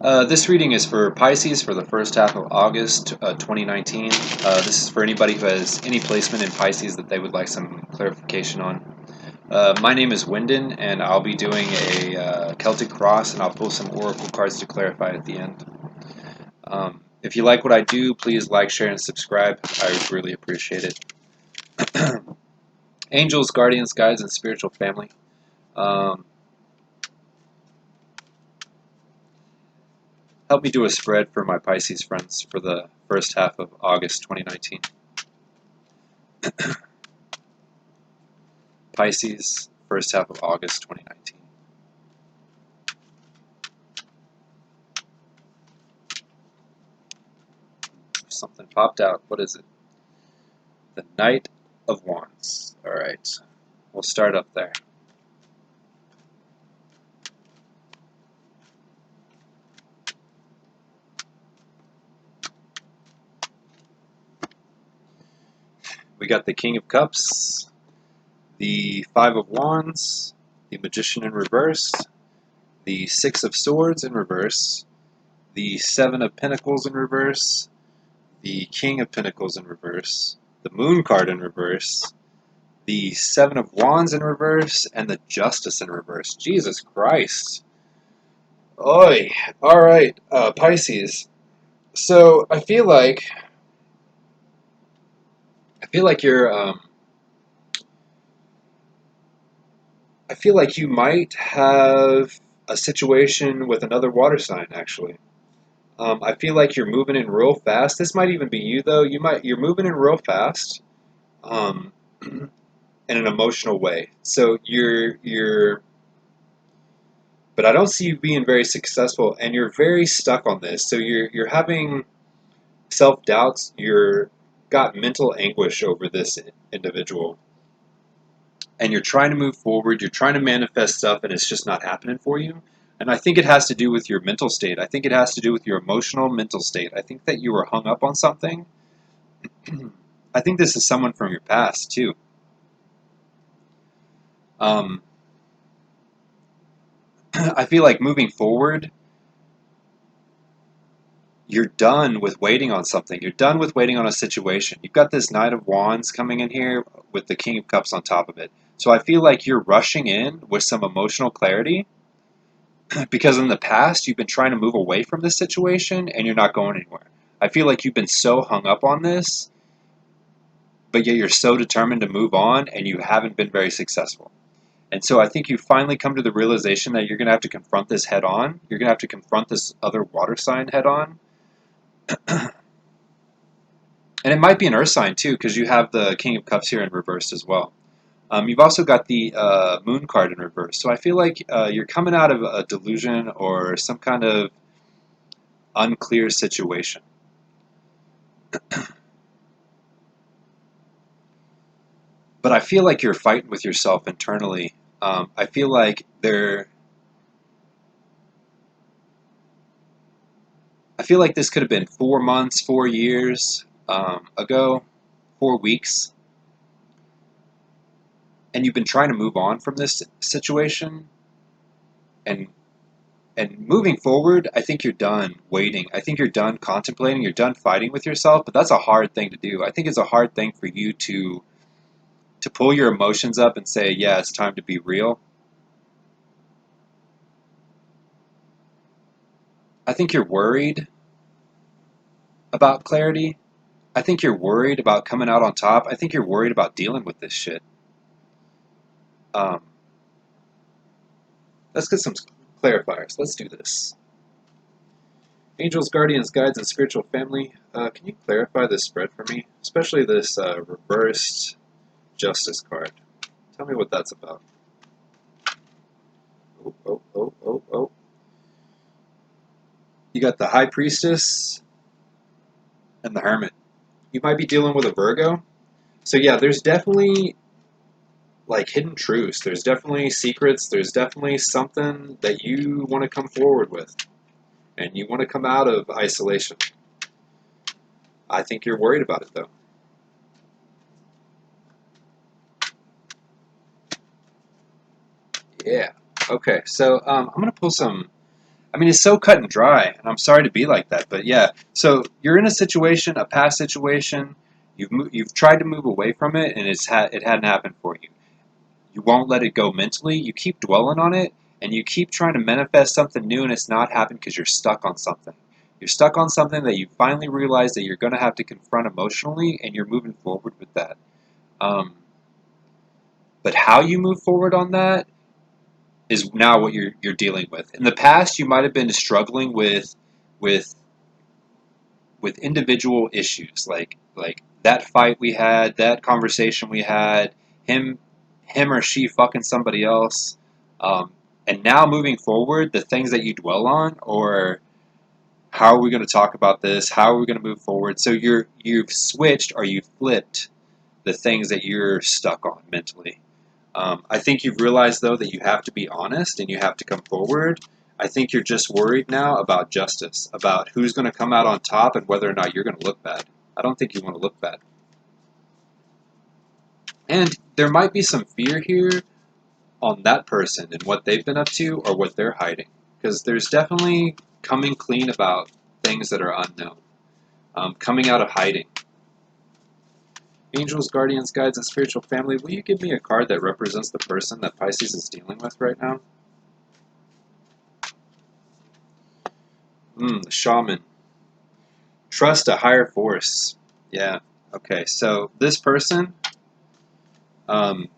This reading is for Pisces for the first half of August 2019. This is for anybody who has any placement in Pisces that they would like some clarification on. My name is Wyndon, and I'll be doing a Celtic cross, and I'll pull some oracle cards to clarify at the end. If you like what I do, please like, share, and subscribe. I would really appreciate it. Angels, guardians, guides, and spiritual family. Help me do a spread for my Pisces friends for the first half of August 2019. Pisces, first half of August 2019. Something popped out. What is it? The Knight of Wands. Alright, we'll start up there. We got the King of Cups, the Five of Wands, the Magician in reverse, the Six of Swords in reverse, the Seven of Pentacles in reverse, the King of Pentacles in reverse, the Moon card in reverse, the Seven of Wands in reverse, and the Justice in reverse. Jesus Christ. Oi. Alright, Pisces. So I feel like I feel like you might have a situation with another water sign, actually. I feel like you're moving in real fast. This might even be you, though. You're moving in real fast, um, in an emotional way. So but I don't see you being very successful, and you're very stuck on this. So you're having self doubts. You're got mental anguish over this individual, and you're trying to move forward, you're trying to manifest stuff, and it's just not happening for you. And I think it has to do with your mental state. I think it has to do with your emotional mental state. I think that you were hung up on something. I think this is someone from your past, too. Um, I feel like moving forward, you're done with waiting on something. You're done with waiting on a situation. You've got this Knight of Wands coming in here with the King of Cups on top of it. So I feel like you're rushing in with some emotional clarity, because in the past you've been trying to move away from this situation and you're not going anywhere. I feel like you've been so hung up on this, but yet you're so determined to move on and you haven't been very successful. And so I think you finally come to the realization that you're going to have to confront this head on. You're going to have to confront this other water sign head on. And it might be an earth sign too, because you have the King of Cups here in reverse as well. You've also got the Moon card in reverse. So I feel like you're coming out of a delusion or some kind of unclear situation. But I feel like you're fighting with yourself internally. I feel like this could have been 4 months, 4 years ago, 4 weeks, and you've been trying to move on from this situation, and moving forward. I think you're done waiting. I think you're done contemplating. You're done fighting with yourself. But that's a hard thing to do. I think it's a hard thing for you to pull your emotions up and say, yeah, it's time to be real. I think you're worried about clarity. I think you're worried about coming out on top. I think you're worried about dealing with this shit. Um, let's get some clarifiers. Let's do this. Angels, guardians, guides, and spiritual family, can you clarify this spread for me? Especially this reversed justice card. Tell me what that's about. Oh, oh, oh, oh, oh. You got the High Priestess and the Hermit. You might be dealing with a Virgo. So yeah, there's definitely like hidden truths. There's definitely secrets. There's definitely something that you want to come forward with. And you want to come out of isolation. I think you're worried about it, though. Yeah. Okay, so I'm going to pull some I mean, it's so cut and dry, and I'm sorry to be like that, but yeah. So you're in a situation, a past situation. You've tried to move away from it, and it hadn't happened for you. You won't let it go mentally. You keep dwelling on it, and you keep trying to manifest something new, and it's not happening because you're stuck on something. You're stuck on something that you finally realize that you're going to have to confront emotionally, and you're moving forward with that. Um, but how you move forward on that is now what you're dealing with. In the past, you might have been struggling with with individual issues, like that fight we had, that conversation we had, him him or she fucking somebody else, and now moving forward, the things that you dwell on, or how are we going to talk about this? How are we going to move forward? So you've switched or you've flipped the things that you're stuck on mentally. I think you've realized, though, that you have to be honest and you have to come forward. I think you're just worried now about justice, about who's going to come out on top and whether or not you're going to look bad. I don't think you want to look bad. And there might be some fear here on that person and what they've been up to or what they're hiding. Because there's definitely coming clean about things that are unknown, coming out of hiding. Angels, guardians, guides, and spiritual family, will you give me a card that represents the person that Pisces is dealing with right now? The shaman. Trust a higher force. Yeah. Okay. So this person, um,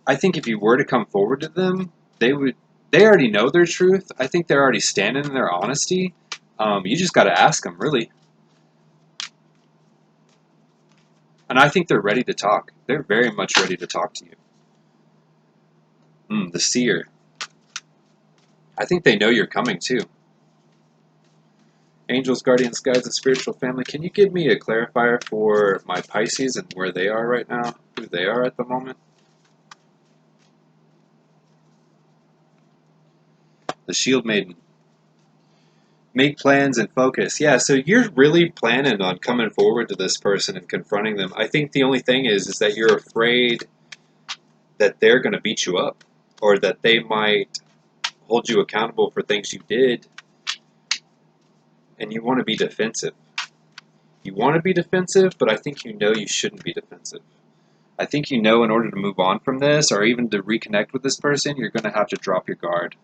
I think if you were to come forward to them, they would. They already know their truth. I think they're already standing in their honesty. You just got to ask them, really. And I think they're ready to talk. They're very much ready to talk to you. The seer. I think they know you're coming too. Angels, guardians, guides, and spiritual family, can you give me a clarifier for my Pisces and where they are right now? Who they are at the moment? The Shield Maiden. Make plans and focus. Yeah, so you're really planning on coming forward to this person and confronting them. I think the only thing is that you're afraid that they're going to beat you up or that they might hold you accountable for things you did, and you want to be defensive. You want to be defensive, but I think you know you shouldn't be defensive. I think you know in order to move on from this or even to reconnect with this person, you're going to have to drop your guard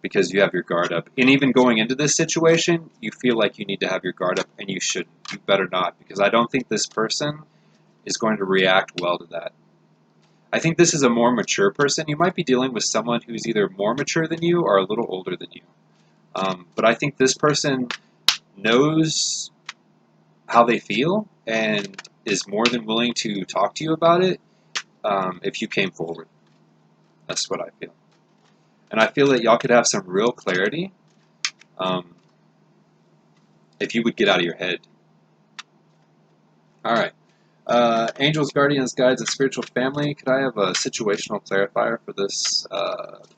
because you have your guard up. And even going into this situation, you feel like you need to have your guard up, and you shouldn't. You better not, because I don't think this person is going to react well to that. I think this is a more mature person. You might be dealing with someone who's either more mature than you or a little older than you. But I think this person knows how they feel and is more than willing to talk to you about it if you came forward. That's what I feel. And I feel that y'all could have some real clarity if you would get out of your head. All right. Angels, guardians, guides, and spiritual family, could I have a situational clarifier for this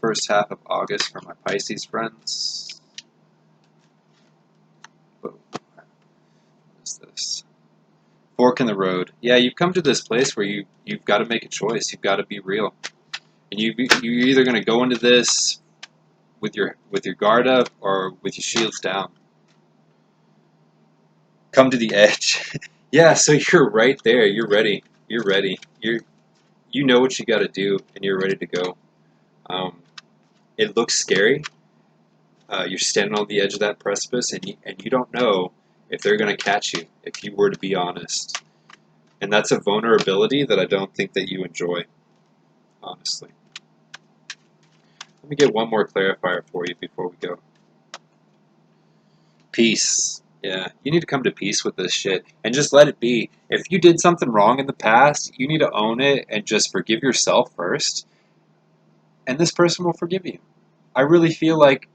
first half of August for my Pisces friends? Whoa. What is this? Fork in the road. Yeah, you've come to this place where you've got to make a choice. You've got to be real. And you're either going to go into this with your guard up or with your shields down. Come to the edge. Yeah, so you're right there. You're ready. You're ready. You know what you got to do, and you're ready to go. It looks scary. You're standing on the edge of that precipice, and you don't know if they're going to catch you, if you were to be honest. And that's a vulnerability that I don't think that you enjoy, honestly. Let me get one more clarifier for you before we go. Peace. Yeah, you need to come to peace with this shit and just let it be. If you did something wrong in the past, you need to own it and just forgive yourself first, and this person will forgive you. I really feel like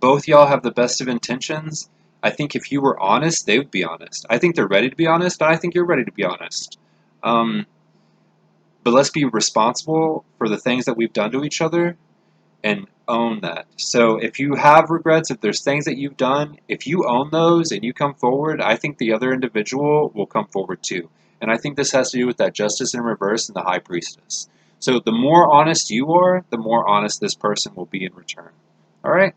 both y'all have the best of intentions. I think if you were honest, they would be honest. I think they're ready to be honest, and I think you're ready to be honest. But let's be responsible for the things that we've done to each other and own that. So if you have regrets, if there's things that you've done, if you own those and you come forward, I think the other individual will come forward too. And I think this has to do with that justice in reverse and the high priestess. So the more honest you are, the more honest this person will be in return. All right?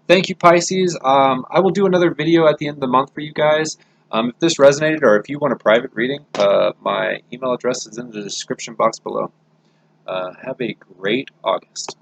Thank you, Pisces. I will do another video at the end of the month for you guys. If this resonated or if you want a private reading, my email address is in the description box below. Have a great August.